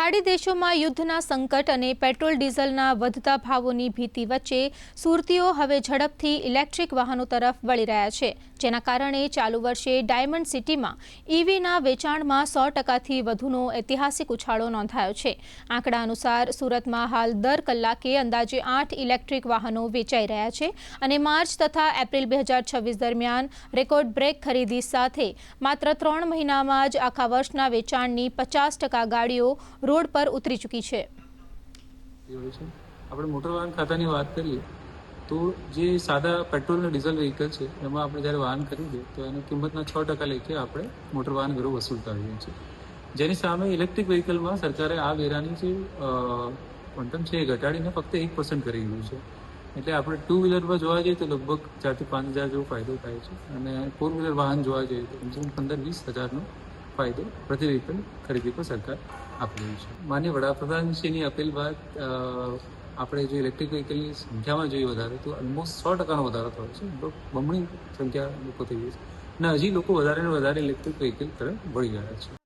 ખાડી દેશોમાં યુદ્ધના સંકટ અને પેટ્રોલ ડીઝલના વધતા ભાવોની ભીતિ વચ્ચે સુરતીઓ હવે ઝડપથી ઇલેક્ટ્રિક વાહનો તરફ વળી રહ્યા છે, જેના કારણે ચાલુ વર્ષે ડાયમંડ સિટીમાં ઈવીના વેચાણમાં 100%થી વધુનો ઐતિહાસિક ઉછાળો નોંધાયો છે। આંકડા અનુસાર સુરતમાં હાલ દર કલાકે અંદાજે 8 ઇલેક્ટ્રિક વાહનો વેચાઈ રહ્યા છે અને માર્ચ તથા એપ્રિલ 2026 દરમિયાન રેકોર્ડ બ્રેક ખરીદી સાથે માત્ર 3 મહિનામાં જ આખા વર્ષના વેચાણની 50% ગાડીઓ રોડ પર ઉતરી ચૂકી છે। આપણે મોટર વાહન ખાતાની વાત કરીએ તો જે સાદા પેટ્રોલ અને ડીઝલ વ્હીકલ છે એમાં આપણે જ્યારે વાહન ખરીદીએ તો એની કિંમતના 6% લેખે આપણે મોટર વાહન વેરો વસૂલતા હોઈએ છીએ, જેની સામે ઇલેક્ટ્રિક વ્હીકલમાં સરકારે આ વેરાની જે ક્વોન્ટમ છે એ ઘટાડીને ફક્ત 1% કરી દીધું છે। એટલે આપણે ટુ વ્હીલરમાં જોવા જઈએ તો લગભગ 4 થી 5 હજાર જેવો ફાયદો થાય છે અને ફોર વ્હીલર વાહન જોવા જઈએ તો કમસે કમ 15-20 હજારનો ફાયદો પ્રતિ વ્હીકલ ખરીદી પર સરકાર આપી રહી છે। માનનીય વડાપ્રધાનશ્રીની અપીલ બાદ આપણે જો ઇલેક્ટ્રિક વ્હીકલની સંખ્યામાં જોઈએ વધારે તો ઓલમોસ્ટ 100%નો વધારો થયો છે, બમણી સંખ્યા લોકો થઈ ગઈ છે અને હજી લોકો વધારે ને વધારે ઇલેક્ટ્રિક વ્હીકલ તરફ વળી રહ્યા છે।